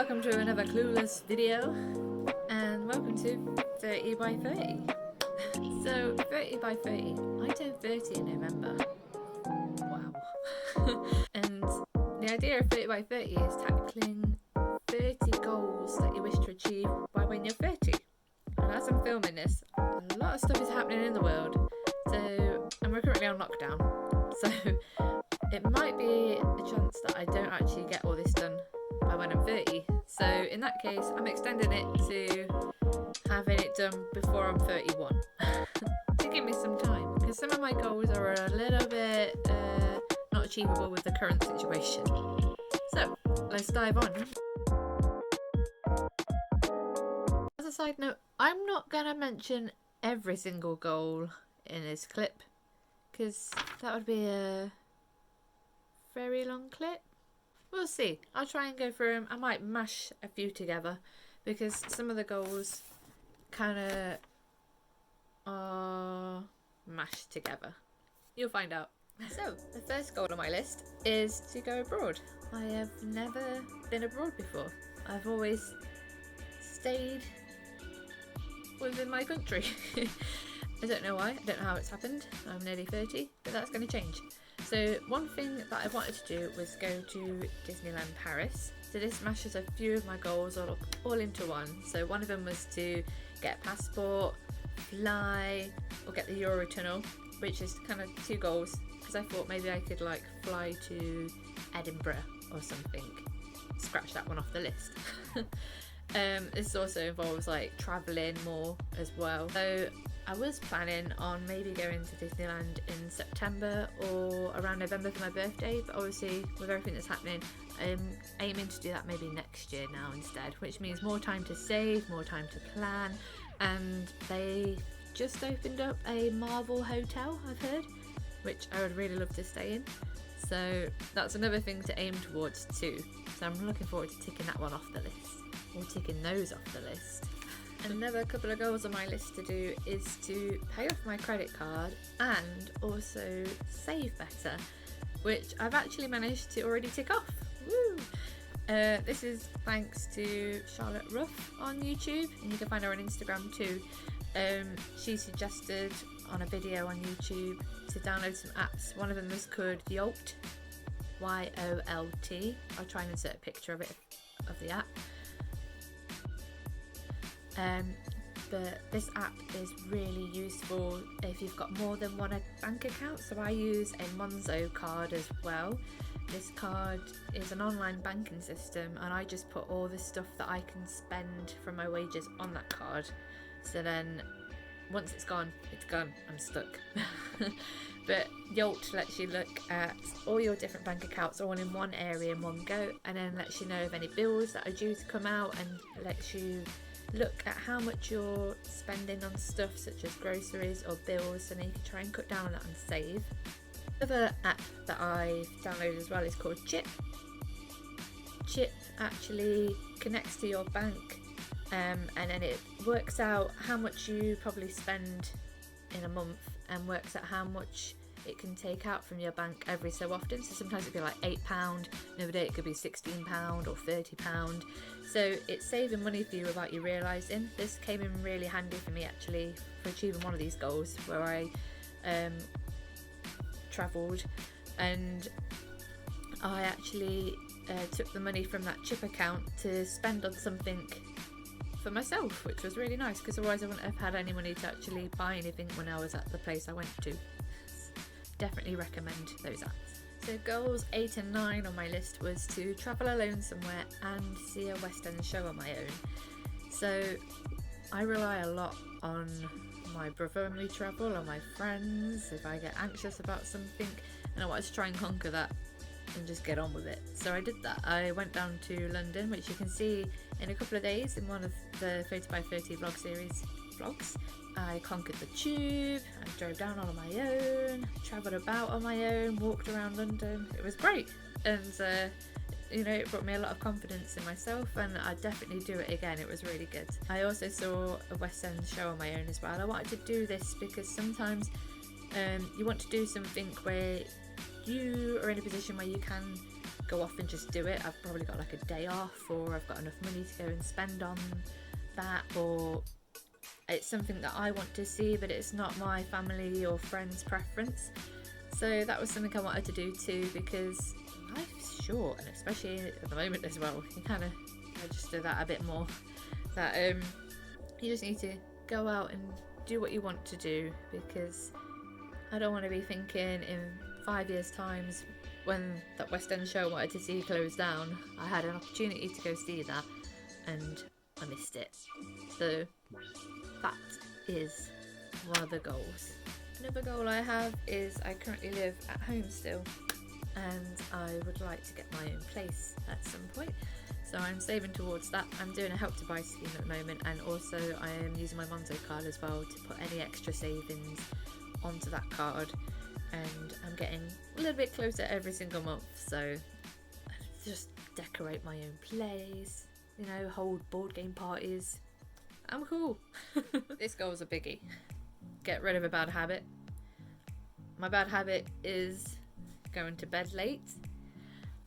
welcome to another clueless video, and welcome to 30 by 30. So 30 by 30, I turned 30 in November. Wow. And the idea of 30 by 30 is tackling 30 goals that you wish to achieve by when you're 30. And as I'm filming this, a lot of stuff is happening in the world, and we're currently on lockdown, so it might be a chance that I don't actually get all this done by when I'm 30. So in that case, I'm extending it to having it done before I'm 31 to give me some time, because some of my goals are a little bit not achievable with the current situation. So let's dive on. As a side note, I'm not gonna mention every single goal in this clip because that would be a very long clip. We'll see. I'll try and go through them. I might mash a few together because some of the goals kind of are mashed together. You'll find out. So, the first goal on my list is to go abroad. I have never been abroad before. I've always stayed within my country. I don't know why. I don't know how it's happened. I'm nearly 30, but that's going to change. So one thing that I wanted to do was go to Disneyland Paris. So this mashes a few of my goals all into one. So one of them was to get a passport, fly, or get the Eurotunnel, which is kind of two goals, because I thought maybe I could like fly to Edinburgh or something. Scratch that one off the list. This also involves like travelling more as well. So I was planning on maybe going to Disneyland in September or around November for my birthday, but obviously with everything that's happening, I'm aiming to do that maybe next year now instead, which means more time to save, more time to plan. And they just opened up a Marvel hotel, I've heard, which I would really love to stay in. So that's another thing to aim towards too. So I'm looking forward to ticking that one off the list, or ticking those off the list. Another couple of goals on my list to do is to pay off my credit card and also save better, which I've actually managed to already tick off. Woo! This is thanks to Charlotte Ruff on YouTube, and you can find her on Instagram too. She suggested on a video on YouTube to download some apps. One of them was called Yolt, Y-O-L-T. I'll try and insert a picture of it, of the app. But this app is really useful if you've got more than one bank account. So I use a Monzo card as well. This card is an online banking system, and I just put all the stuff that I can spend from my wages on that card. So then once it's gone, I'm stuck. But Yolt lets you look at all your different bank accounts all in one area in one go, and then lets you know of any bills that are due to come out, and lets you look at how much you're spending on stuff such as groceries or bills, and then you can try and cut down on that and save. Another app that I've downloaded as well is called Chip. Chip actually connects to your bank, and then it works out how much you probably spend in a month, and works out how much it can take out from your bank every so often. So sometimes it'd be like £8, another day it could be £16 or £30. So it's saving money for you without you realising. This came in really handy for me actually for achieving one of these goals, where I travelled, and I actually took the money from that chip account to spend on something for myself, which was really nice, because otherwise I wouldn't have had any money to actually buy anything when I was at the place I went to. Definitely recommend those apps. So goals 8 and 9 on my list was to travel alone somewhere and see a West End show on my own. So I rely a lot on my brother when we travel, or my friends if I get anxious about something, and I wanted to try and conquer that and just get on with it. So I did that. I went down to London, which you can see in a couple of days in one of the 30 by 30 vlog series vlogs. I conquered the tube, I drove down on my own, travelled about on my own, walked around London. It was great, and it brought me a lot of confidence in myself, and I'd definitely do it again. It was really good. I also saw a West End show on my own as well. I wanted to do this because sometimes you want to do something where you are in a position where you can go off and just do it, I've probably got like a day off, or I've got enough money to go and spend on that, or it's something that I want to see but it's not my family or friends' preference. So that was something I wanted to do too, because life's short, and especially at the moment as well, you kind of register that a bit more, that you just need to go out and do what you want to do, because I don't want to be thinking in 5 years times, when that West End show I wanted to see closed down, I had an opportunity to go see that and I missed it. So that is one of the goals. Another goal I have is I currently live at home still, and I would like to get my own place at some point. So I'm saving towards that. I'm doing a Help to Buy scheme at the moment, and also I am using my Monzo card as well to put any extra savings onto that card, and I'm getting a little bit closer every single month. So I just decorate my own place, you know, hold board game parties. I'm cool. This goal's a biggie. Get rid of a bad habit. My bad habit is going to bed late,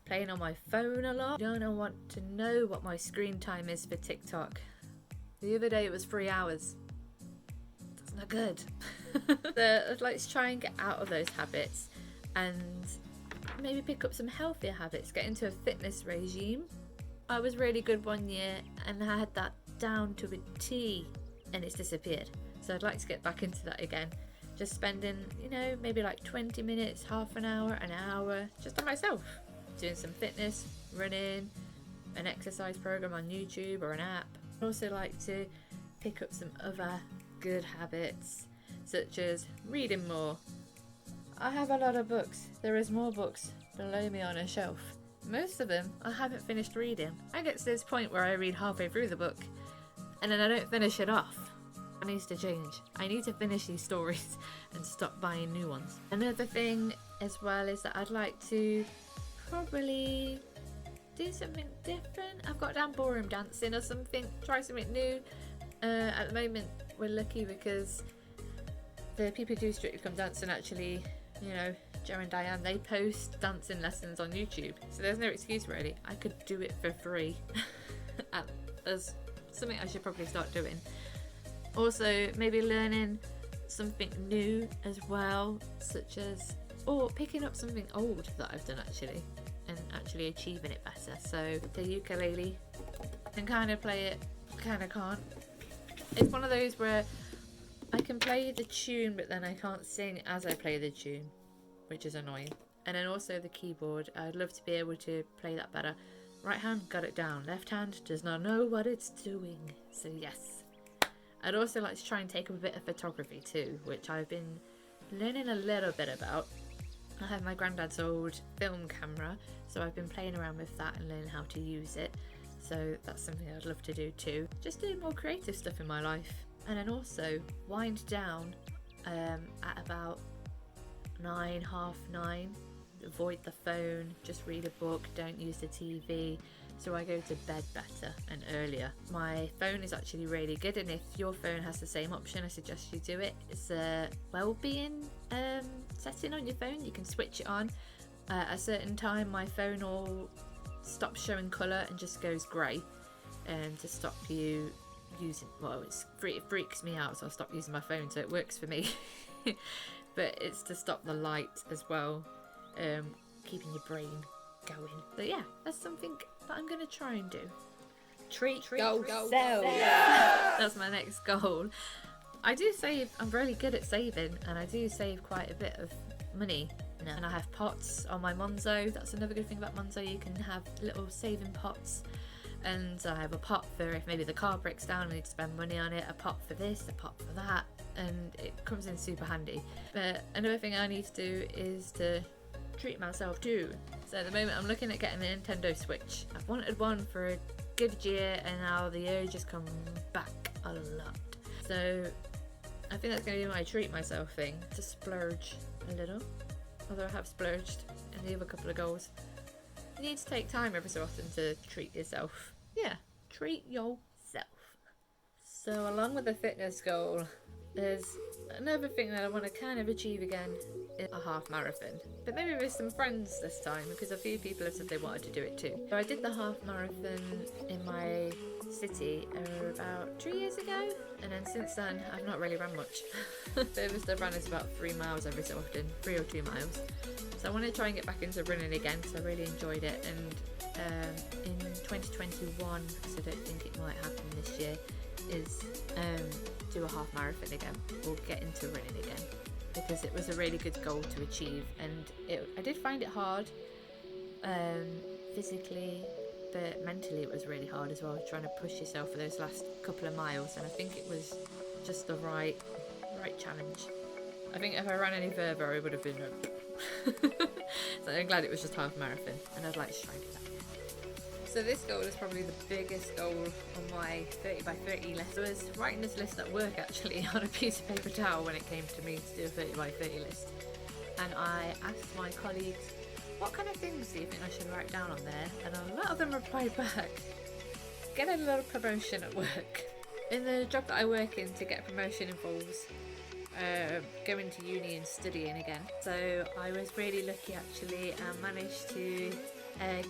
playing on my phone a lot. You don't want to know what my screen time is for TikTok. The other day it was 3 hours. That's not good. So let's try and get out of those habits and maybe pick up some healthier habits, get into a fitness regime. I was really good one year and I had that down to a T, and it's disappeared. So I'd like to get back into that again. Just spending, you know, maybe like 20 minutes, half an hour, just on myself. Doing some fitness, running, an exercise program on YouTube or an app. I'd also like to pick up some other good habits, such as reading more. I have a lot of books. There is more books below me on a shelf. Most of them I haven't finished reading. I get to this point where I read halfway through the book and then I don't finish it off. It needs to change. I need to finish these stories and stop buying new ones. Another thing as well is that I'd like to probably do something different. I've got down ballroom dancing or something, try something new. At the moment we're lucky because the people who do Strictly Come Dancing actually, you know, Joe and Diane, they post dancing lessons on YouTube, so there's no excuse really. I could do it for free. There's something I should probably start doing. Also maybe learning something new as well, such as, or picking up something old that I've done actually and actually achieving it better. So the ukulele, I can kind of play it, kind of can't. It's one of those where I can play the tune but then I can't sing as I play the tune, which is annoying. And then also the keyboard, I'd love to be able to play that better. Right hand got it down, left hand does not know what it's doing. So yes. I'd also like to try and take up a bit of photography too, which I've been learning a little bit about. I have my granddad's old film camera, so I've been playing around with that and learning how to use it. So that's something I'd love to do too. Just doing more creative stuff in my life. And then also wind down at about 9, half 9. Avoid the phone, just read a book, don't use the TV, so I go to bed better and earlier. My phone is actually really good, and if your phone has the same option, I suggest you do it. It's a well-being setting on your phone. You can switch it on. At a certain time my phone will stop showing colour and just goes grey, to stop you using, well, it freaks me out, so I'll stop using my phone, so it works for me. But it's to stop the light as well, keeping your brain going. So yeah, that's something that I'm gonna try and do. Treat yourself. Yeah. That's my next goal. I do save. I'm really good at saving, and I do save quite a bit of money. And I have pots on my Monzo. That's another good thing about Monzo. You can have little saving pots. And I have a pot for if maybe the car breaks down and I need to spend money on it, a pot for this, a pot for that, and it comes in super handy. But another thing I need to do is to treat myself too. So at the moment I'm looking at getting a Nintendo Switch. I've wanted one for a good year, and now the urge has come back a lot. So I think that's going to be my treat myself thing, to splurge a little. Although I have splurged in the other couple of goals. You need to take time every so often to treat yourself. Yeah, treat yourself. So along with the fitness goal, There's another thing that I want to kind of achieve again is a half marathon, but maybe with some friends this time, because a few people have said they wanted to do it too. So I did the half marathon in my city about 2 years ago, and then since then I've not really ran much. The furthest I've run is about 3 miles every so often, 3 or 2 miles. So I want to try and get back into running again, because I really enjoyed it. And in 2021, because I don't think it might happen this year, is do a half marathon again, or get into running again, because it was a really good goal to achieve. And I did find it hard physically, but mentally it was really hard as well, trying to push yourself for those last couple of miles. And I think it was just the right challenge. I think if I ran any further I would have been so I'm glad it was just half marathon, and I'd like to try and do that. So this goal is probably the biggest goal on my 30 by 30 list. I was writing this list at work actually on a piece of paper towel when it came to me to do a 30 by 30 list. And I asked my colleagues, what kind of things do you think I should write down on there? And a lot of them replied back, get a little promotion at work. In the job that I work in, to get a promotion involves going to uni and studying again. So I was really lucky actually, and managed to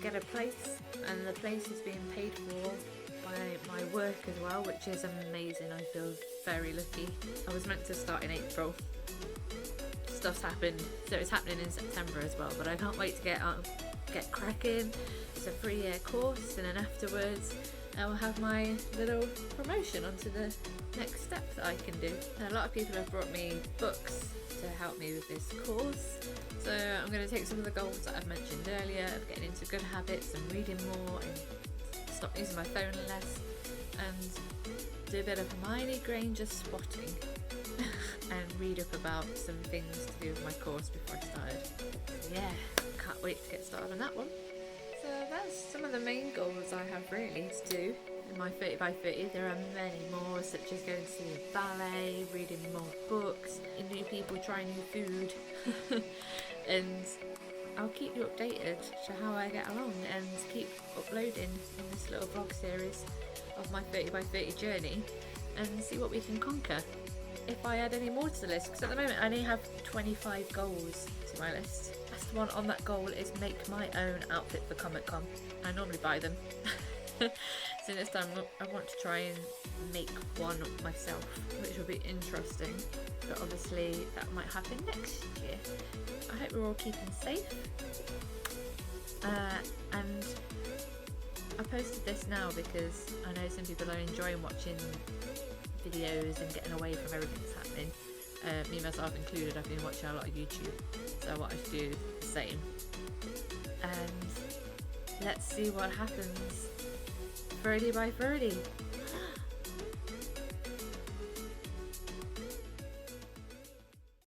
get a place, and the place is being paid for by my work as well, which is amazing. I feel very lucky. I was meant to start in April. Stuff's happened, so it's happening in September as well, but I can't wait to get cracking. It's a 3-year course, and then afterwards I will have my little promotion onto the next step that I can do. And a lot of people have brought me books to help me with this course, so I'm going to take some of the goals that I've mentioned earlier of getting into good habits and reading more and stop using my phone less, and do a bit of Hermione Granger spotting and read up about some things to do with my course before I started. So yeah, can't wait to get started on that one. So that's some of the main goals I have really to do in my 30 by 30. There are many more, such as going to see a ballet, reading more books, new people trying new food. And I'll keep you updated to how I get along, and keep uploading in this little vlog series of my 30 by 30 journey, and see what we can conquer if I add any more to the list, because at the moment I only have 25 goals to my list. Last one on that goal is make my own outfit for Comic Con. I normally buy them. So this time I want to try and make one myself, which will be interesting, but obviously that might happen next year. I hope we're all keeping safe. And I posted this now because I know some people are enjoying watching videos and getting away from everything that's happening. Me myself included, I've been watching a lot of YouTube, so I wanted to do the same. And let's see what happens 30 by 30.